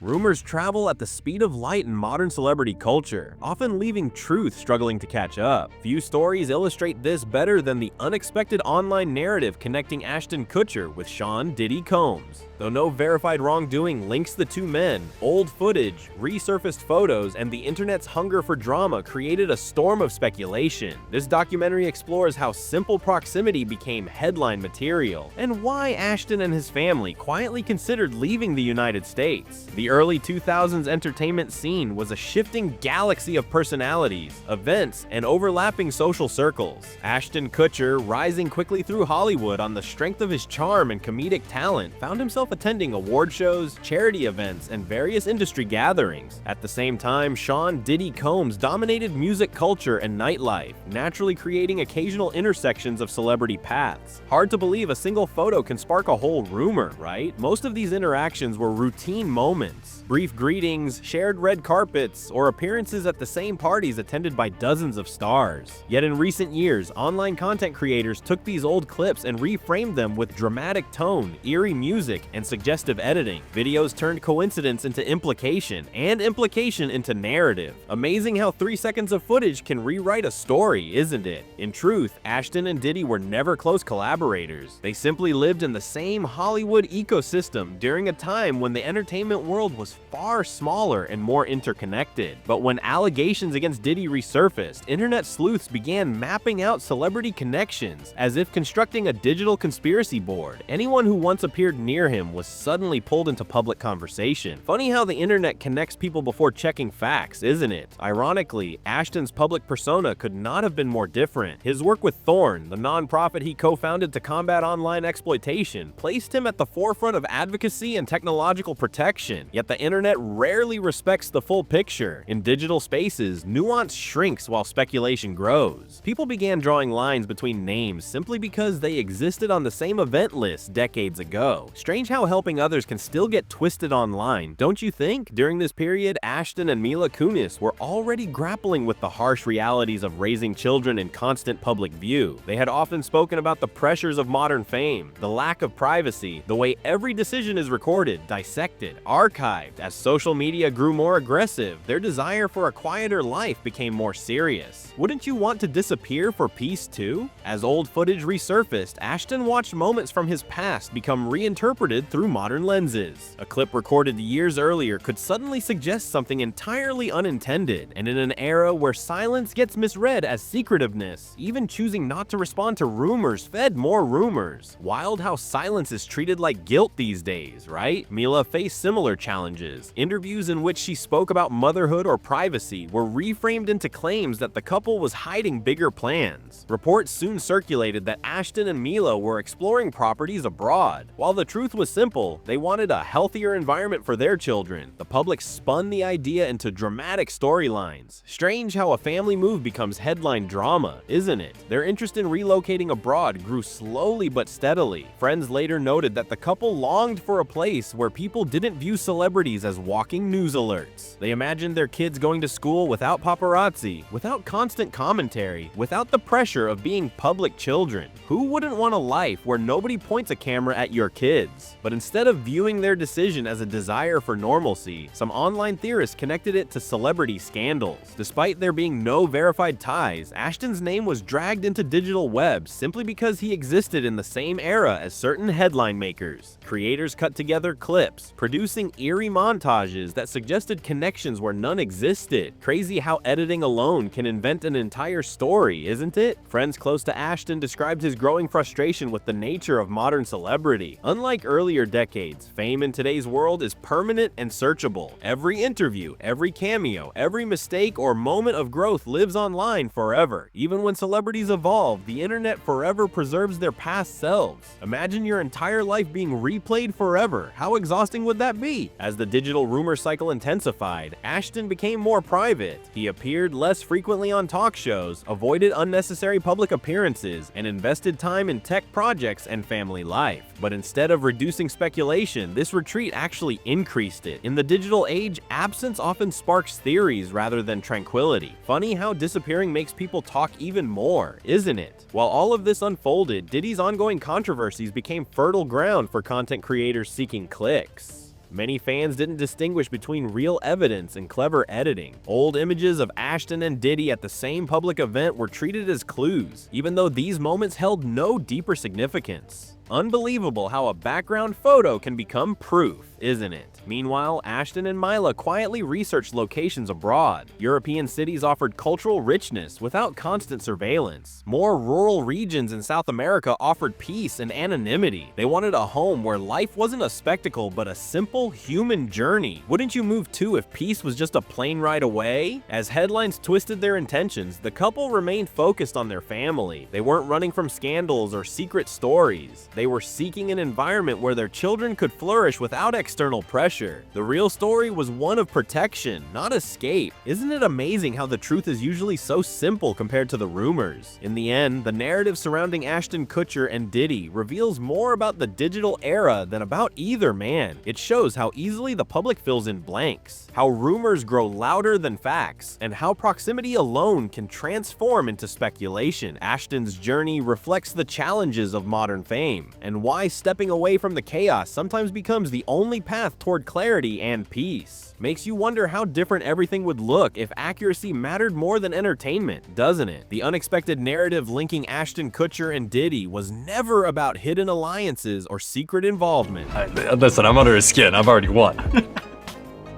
Rumors travel at the speed of light in modern celebrity culture, often leaving truth struggling to catch up. Few stories illustrate this better than the unexpected online narrative connecting Ashton Kutcher with Sean "Diddy" Combs. Though no verified wrongdoing links the two men, old footage, resurfaced photos, and the internet's hunger for drama created a storm of speculation. This documentary explores how simple proximity became headline material, and why Ashton and his family quietly considered leaving the United States. The early 2000s entertainment scene was a shifting galaxy of personalities, events, and overlapping social circles. Ashton Kutcher, rising quickly through Hollywood on the strength of his charm and comedic talent, found himself attending award shows, charity events, and various industry gatherings. At the same time, Sean "Diddy" Combs dominated music culture and nightlife, naturally creating occasional intersections of celebrity paths. Hard to believe a single photo can spark a whole rumor, right? Most of these interactions were routine moments. Brief greetings, shared red carpets, or appearances at the same parties attended by dozens of stars. Yet in recent years, online content creators took these old clips and reframed them with dramatic tone, eerie music, and suggestive editing. Videos turned coincidence into implication, and implication into narrative. Amazing how 3 seconds of footage can rewrite a story, isn't it? In truth, Ashton and Diddy were never close collaborators. They simply lived in the same Hollywood ecosystem during a time when the entertainment world was far smaller and more interconnected. But when allegations against Diddy resurfaced, internet sleuths began mapping out celebrity connections, as if constructing a digital conspiracy board. Anyone who once appeared near him was suddenly pulled into public conversation. Funny how the internet connects people before checking facts, isn't it? Ironically, Ashton's public persona could not have been more different. His work with Thorn, the nonprofit he co-founded to combat online exploitation, placed him at the forefront of advocacy and technological protection. Yet the internet rarely respects the full picture. In digital spaces, nuance shrinks while speculation grows. People began drawing lines between names simply because they existed on the same event list decades ago. Strange how helping others can still get twisted online, don't you think? During this period, Ashton and Mila Kunis were already grappling with the harsh realities of raising children in constant public view. They had often spoken about the pressures of modern fame, the lack of privacy, the way every decision is recorded, dissected, archived. As social media grew more aggressive, their desire for a quieter life became more serious. Wouldn't you want to disappear for peace too? As old footage resurfaced, Ashton watched moments from his past become reinterpreted through modern lenses. A clip recorded years earlier could suddenly suggest something entirely unintended, and in an era where silence gets misread as secretiveness, even choosing not to respond to rumors fed more rumors. Wild how silence is treated like guilt these days, right? Mila faced similar challenges. Interviews in which she spoke about motherhood or privacy were reframed into claims that the couple was hiding bigger plans. Reports soon circulated that Ashton and Mila were exploring properties abroad. While the truth was simple, they wanted a healthier environment for their children. The public spun the idea into dramatic storylines. Strange how a family move becomes headline drama, isn't it? Their interest in relocating abroad grew slowly but steadily. Friends later noted that the couple longed for a place where people didn't view celebrities as walking news alerts. They imagined their kids going to school without paparazzi, without constant commentary, without the pressure of being public children. Who wouldn't want a life where nobody points a camera at your kids? But instead of viewing their decision as a desire for normalcy, some online theorists connected it to celebrity scandals. Despite there being no verified ties, Ashton's name was dragged into digital webs simply because he existed in the same era as certain headline makers. Creators cut together clips, producing eerie montages that suggested connections where none existed. Crazy how editing alone can invent an entire story, isn't it? Friends close to Ashton described his growing frustration with the nature of modern celebrity. Unlike earlier decades, fame in today's world is permanent and searchable. Every interview, every cameo, every mistake or moment of growth lives online forever. Even when celebrities evolve, the internet forever preserves their past selves. Imagine your entire life being replayed forever. How exhausting would that be? As the digital rumor cycle intensified, Ashton became more private. He appeared less frequently on talk shows, avoided unnecessary public appearances, and invested time in tech projects and family life. But instead of reducing speculation, this retreat actually increased it. In the digital age, absence often sparks theories rather than tranquility. Funny how disappearing makes people talk even more, isn't it? While all of this unfolded, Diddy's ongoing controversies became fertile ground for content creators seeking clicks. Many fans didn't distinguish between real evidence and clever editing. Old images of Ashton and Diddy at the same public event were treated as clues, even though these moments held no deeper significance. Unbelievable how a background photo can become proof, isn't it? Meanwhile, Ashton and Mila quietly researched locations abroad. European cities offered cultural richness without constant surveillance. More rural regions in South America offered peace and anonymity. They wanted a home where life wasn't a spectacle but a simple human journey. Wouldn't you move too if peace was just a plane ride away? As headlines twisted their intentions, the couple remained focused on their family. They weren't running from scandals or secret stories. They were seeking an environment where their children could flourish without external pressure. The real story was one of protection, not escape. Isn't it amazing how the truth is usually so simple compared to the rumors? In the end, the narrative surrounding Ashton Kutcher and Diddy reveals more about the digital era than about either man. It shows how easily the public fills in blanks, how rumors grow louder than facts, and how proximity alone can transform into speculation. Ashton's journey reflects the challenges of modern fame, and why stepping away from the chaos sometimes becomes the only path toward clarity and peace. Makes you wonder how different everything would look if accuracy mattered more than entertainment, doesn't it? The unexpected narrative linking Ashton Kutcher and Diddy was never about hidden alliances or secret involvement. Listen, I'm under his skin. I've already won.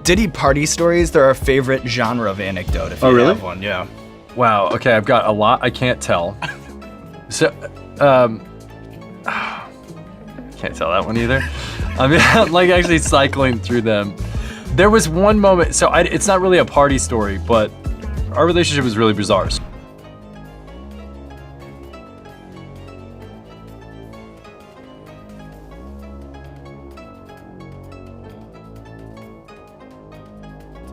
Diddy party stories, they're our favorite genre of anecdote, if you really? have one, yeah. Wow, okay, I've got a lot I can't tell. So, can't tell that one either. I mean, I'm like actually cycling through them. There was one moment, so it's not really a party story, but our relationship was really bizarre.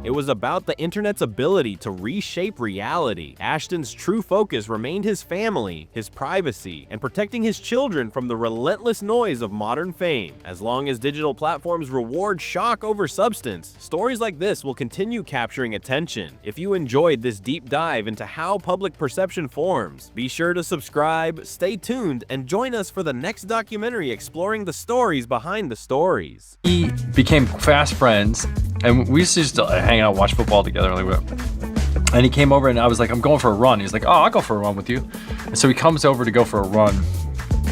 It was about the internet's ability to reshape reality. Ashton's true focus remained his family, his privacy, and protecting his children from the relentless noise of modern fame. As long as digital platforms reward shock over substance, stories like this will continue capturing attention. If you enjoyed this deep dive into how public perception forms, be sure to subscribe, stay tuned, and join us for the next documentary exploring the stories behind the stories. We became fast friends, and we used to just hang out, watch football together. And he came over and I was like, I'm going for a run. He's like, oh, I'll go for a run with you. And so he comes over to go for a run.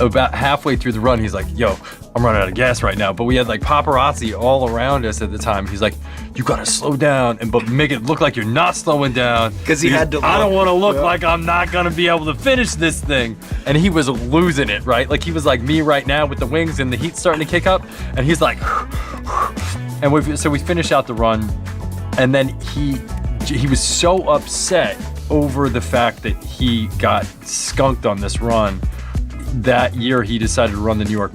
About halfway through the run, he's like, yo, I'm running out of gas right now. But we had like paparazzi all around us at the time. He's like, you gotta slow down but make it look like you're not slowing down. Because he had to I don't wanna look like I'm not gonna be able to finish this thing. And he was losing it, right? Like he was like me right now with the wings and the heat starting to kick up. And he's like, and so we finish out the run. And then he was so upset over the fact that he got skunked on this run. That year he decided to run the New York Marathon.